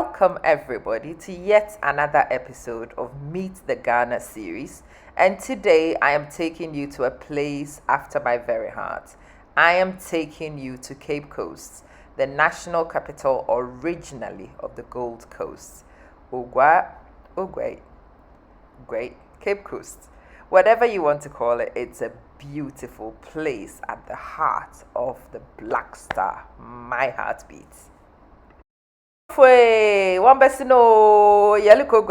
Welcome, everybody, to yet another episode of Meet the Ghana series. And today I am taking you to a place after my very heart. I am taking you to Cape Coast, the national capital originally of the Gold Coast. Ogwa, Ogwe, Great Cape Coast. Whatever you want to call it, it's a beautiful place at the heart of the Black Star, my heartbeat. Fue one no yaliko.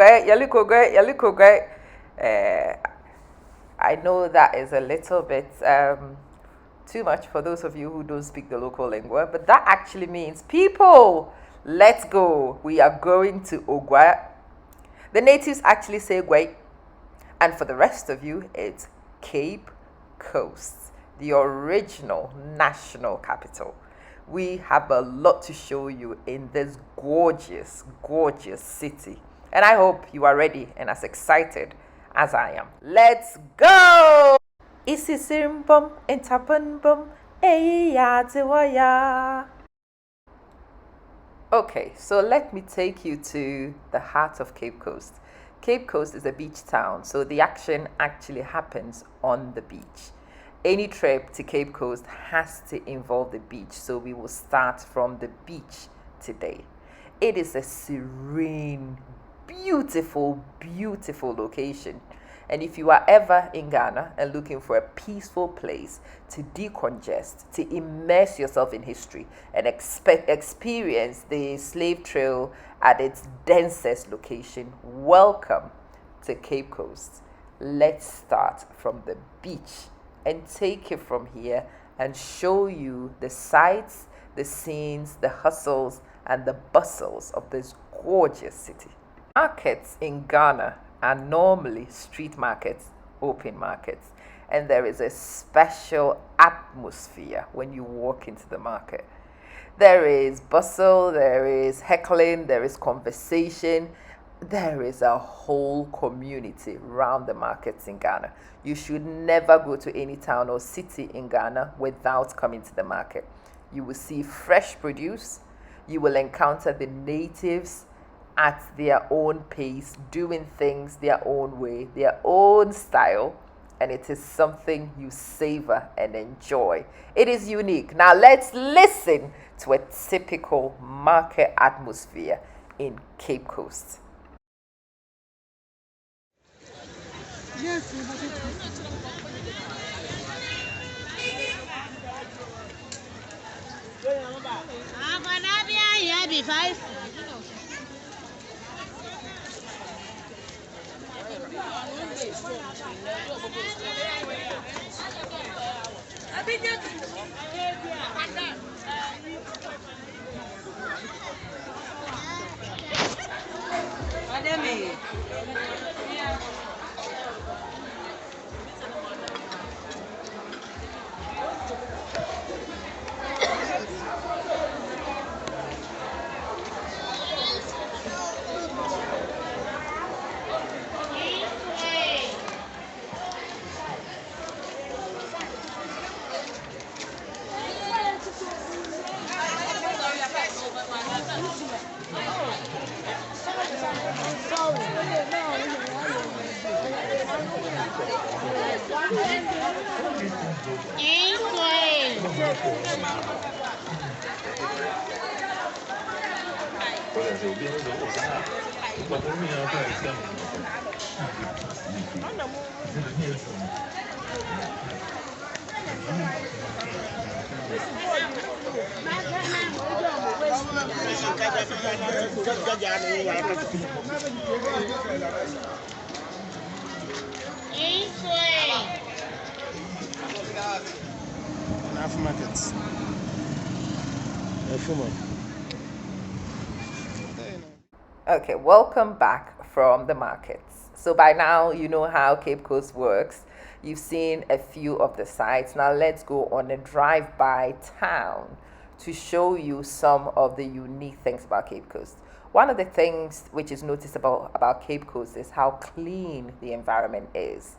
I know that is a little bit too much for those of you who don't speak the local lingua, but that actually means people, let's go. We are going to Ogwa. The natives actually say Gwe, and for the rest of you, it's Cape Coast, the original national capital. We have a lot to show you in this gorgeous, gorgeous city. And I hope you are ready and as excited as I am. Let's go! Isisimbum intabumbum eyatiwaya. Okay, so let me take you to the heart of Cape Coast. Cape Coast is a beach town, so the action actually happens on the beach. Any trip to Cape Coast has to involve the beach, so we will start from the beach today. It is a serene, beautiful, beautiful location. And if you are ever in Ghana and looking for a peaceful place to decongest, to immerse yourself in history and experience the slave trail at its densest location, welcome to Cape Coast. Let's start from the beach and take it from here and show you the sights, the scenes, the hustles, and the bustles of this gorgeous city. Markets in Ghana are normally street markets, open markets, and there is a special atmosphere when you walk into the market. There is bustle, there is heckling, there is conversation. There is a whole community around the markets in Ghana. You should never go to any town or city in Ghana without coming to the market. You will see fresh produce. You will encounter the natives at their own pace, doing things their own way, their own style, and it is something you savor and enjoy. It is unique. Now let's listen to a typical market atmosphere in Cape Coast. Yes, markets. Okay, welcome back from the markets. So by now you know how Cape Coast works. You've seen a few of the sites. Now let's go on a drive-by town to show you some of the unique things about Cape Coast. One of the things which is noticeable about Cape Coast is how clean the environment is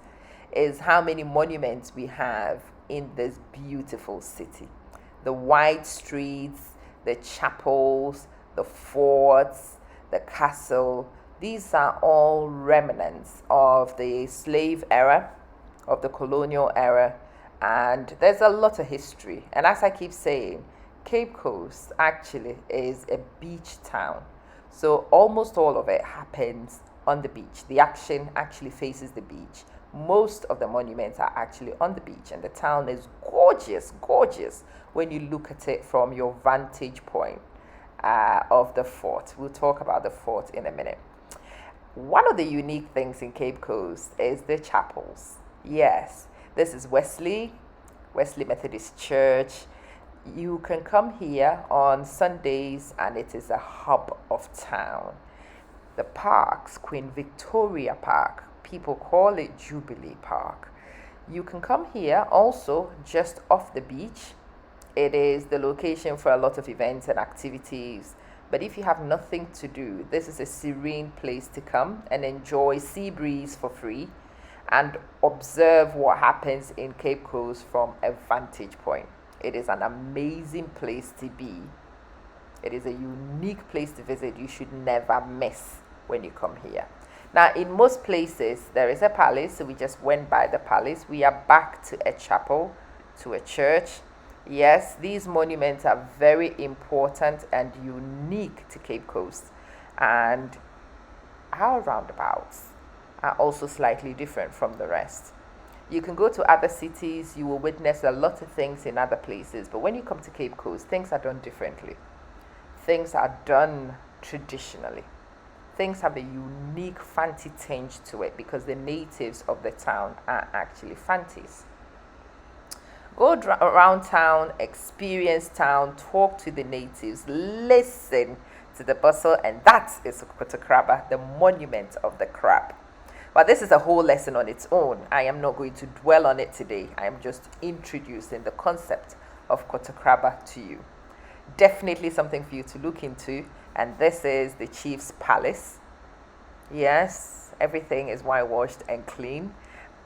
how many monuments we have in this beautiful city. The wide streets, the chapels, the forts, the castle. These are all remnants of the slave era, of the colonial era, and there's a lot of history. And as I keep saying, Cape Coast actually is a beach town. So almost all of it happens on the beach. The action actually faces the beach. Most of the monuments are actually on the beach, and the town is gorgeous, gorgeous when you look at it from your vantage point of the fort. We'll talk about the fort in a minute. One of the unique things in Cape Coast is the chapels. Yes, this is Wesley Methodist Church. You can come here on Sundays, and it is a hub of town. The parks, Queen Victoria Park, people call it Jubilee Park. You can come here also just off the beach. It is the location for a lot of events and activities. But if you have nothing to do, this is a serene place to come and enjoy sea breeze for free and observe what happens in Cape Coast from a vantage point. It is an amazing place to be. It is a unique place to visit. You should never miss when you come here. Now, in most places, there is a palace. So we just went by the palace. We are back to a chapel, to a church. Yes, these monuments are very important and unique to Cape Coast. And our roundabouts are also slightly different from the rest. You can go to other cities, you will witness a lot of things in other places, but when you come to Cape Coast, things are done differently. Things are done traditionally. Things have a unique fancy tinge to it because the natives of the town are actually fancies. Go around town, experience town, talk to the natives, listen to the bustle, and that is Kotakraba, the monument of the crab. But this is a whole lesson on its own. I am not going to dwell on it today. I am just introducing the concept of Kotakraba to you. Definitely something for you to look into. And this is the chief's palace. Yes, everything is whitewashed and clean.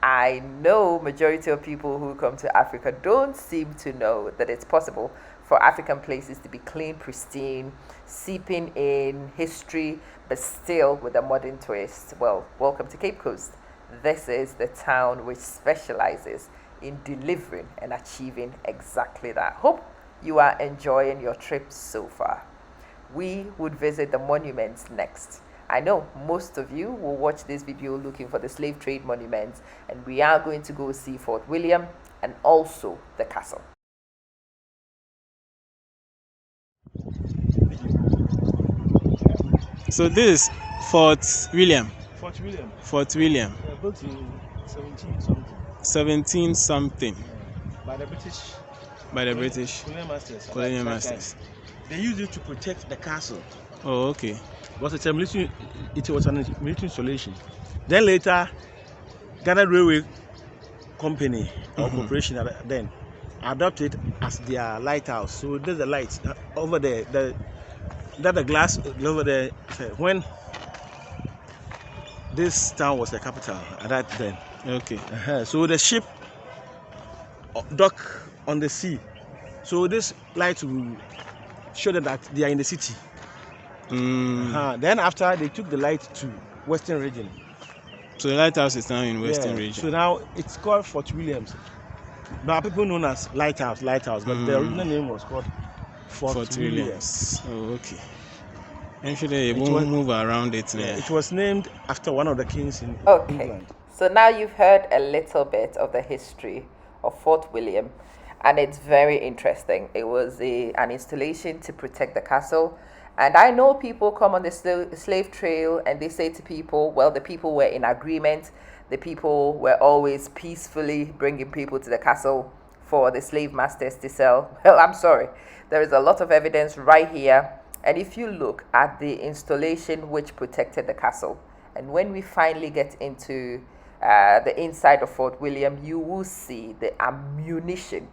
I know majority of people who come to Africa don't seem to know that it's possible for African places to be clean, pristine, seeping in history, but still with a modern twist. Well, welcome to Cape Coast. This is the town which specializes in delivering and achieving exactly that. Hope you are enjoying your trip so far. We would visit the monuments next. I know most of you will watch this video looking for the slave trade monuments, and we are going to go see Fort William and also the castle. So this is Fort William. Fort William. Fort William. Built in 17 something. 17 something. By the British. By the British. Colonial masters. Colonial masters. They used it to protect the castle. Oh, okay. It was a military installation. Then later, Ghana Railway Company or corporation then adopted as their lighthouse. So there's a light over there. The glass over there. When this town was the capital at that then. Okay. So the ship dock on the sea. So this light will show them that they are in the city. Then after they took the light to Western region. So the lighthouse is now in Western region. So now it's called Fort Williams. But people known as lighthouse, but the original name was called Fort Williams. Oh, okay. Actually, it won't move around it. Yeah, it was named after one of the kings in England. So now you've heard a little bit of the history of Fort William, and it's very interesting. It was an installation to protect the castle. And I know people come on the slave trail and they say to people, well, the people were in agreement. The people were always peacefully bringing people to the castle for the slave masters to sell. Well, I'm sorry. There is a lot of evidence right here. And if you look at the installation which protected the castle, and when we finally get into the inside of Fort William, you will see the ammunition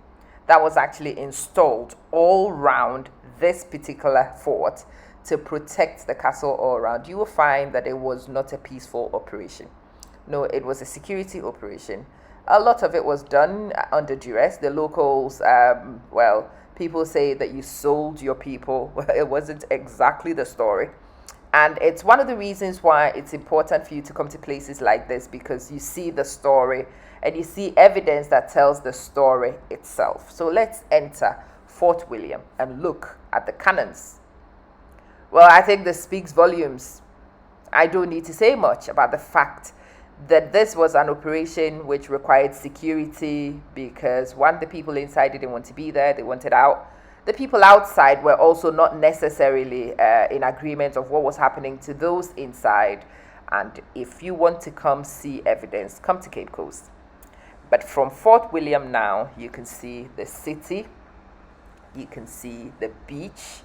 that was actually installed all around this particular fort to protect the castle all around. You will find that it was not a peaceful operation. No, it was a security operation. A lot of it was done under duress. The locals, people say that you sold your people. Well, it wasn't exactly the story. And it's one of the reasons why it's important for you to come to places like this, because you see the story and you see evidence that tells the story itself. So let's enter Fort William and look at the cannons. Well, I think this speaks volumes. I don't need to say much about the fact that this was an operation which required security, because one, the people inside didn't want to be there, they wanted out. The people outside were also not necessarily in agreement of what was happening to those inside. And if you want to come see evidence, come to Cape Coast. But from Fort William now, you can see the city, you can see the beach.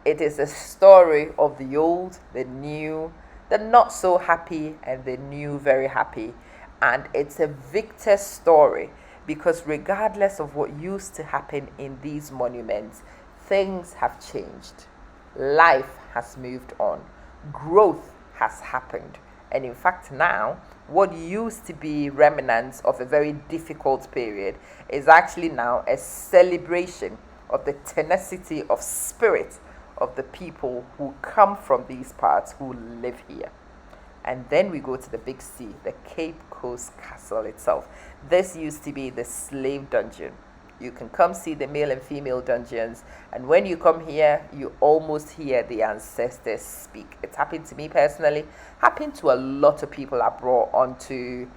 It is a story of the old, the new, the not so happy, and the new very happy. And it's a victor story, because regardless of what used to happen in these monuments, things have changed. Life has moved on. Growth has happened. And in fact, now, what used to be remnants of a very difficult period is actually now a celebration of the tenacity of spirit of the people who come from these parts, who live here. And then we go to the big C, the Cape Coast Castle itself. This used to be the slave dungeon. You can come see the male and female dungeons, and when you come here, you almost hear the ancestors speak. It's happened to me personally, happened to a lot of people I brought onto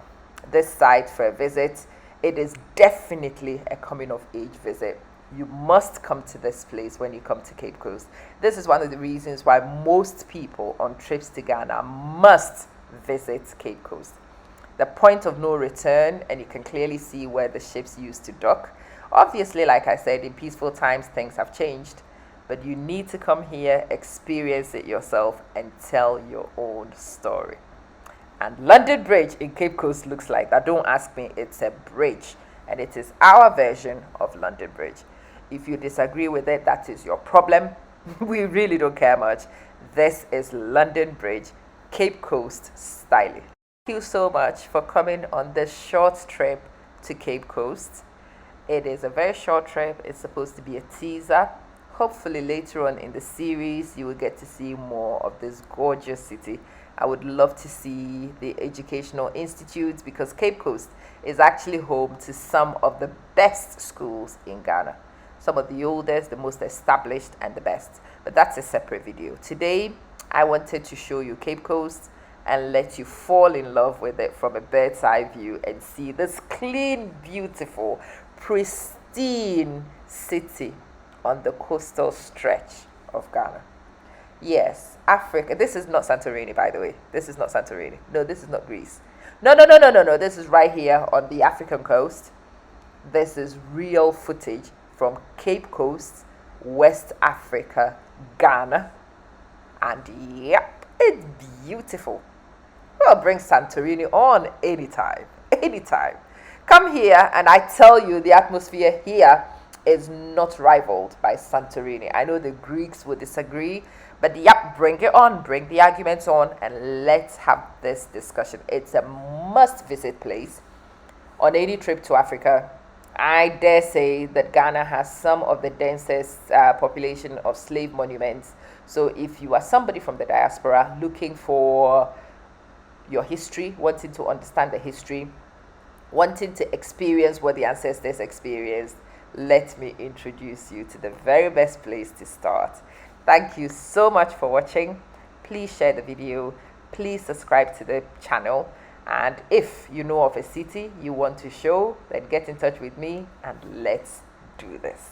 this site for a visit. It is definitely a coming of age visit. You must come to this place when you come to Cape Coast. This is one of the reasons why most people on trips to Ghana must visit Cape Coast. The point of no return, and you can clearly see where the ships used to dock. Obviously, like I said, in peaceful times, things have changed, but you need to come here, experience it yourself, and tell your own story. And London Bridge in Cape Coast looks like that. Don't ask me, it's a bridge, and it is our version of London Bridge. If you disagree with it, that is your problem. We really don't care much. This is London Bridge, Cape Coast styling. Thank you so much for coming on this short trip to Cape Coast. It is a very short trip. It's supposed to be a teaser. Hopefully later on in the series, you will get to see more of this gorgeous city. I would love to see the educational institutes, because Cape Coast is actually home to some of the best schools in Ghana. Some of the oldest, the most established, and the best. But that's a separate video. Today, I wanted to show you Cape Coast and let you fall in love with it from a bird's eye view and see this clean, beautiful, pristine city on the coastal stretch of Ghana. Yes, Africa. This is not Santorini, by the way. This is not Santorini. No, this is not Greece. No. This is right here on the African coast. This is real footage from Cape Coast, West Africa, Ghana. And yep, it's beautiful. Well, bring Santorini on anytime. Anytime. Come here and I tell you, the atmosphere here is not rivaled by Santorini. I know the Greeks would disagree, but yep, bring it on, bring the arguments on, and let's have this discussion. It's a must-visit place on any trip to Africa. I dare say that Ghana has some of the densest population of slave monuments. So if you are somebody from the diaspora looking for your history, wanting to understand the history, wanting to experience what the ancestors experienced, let me introduce you to the very best place to start. Thank you so much for watching. Please share the video. Please subscribe to the channel. And if you know of a city you want to show, then get in touch with me and let's do this.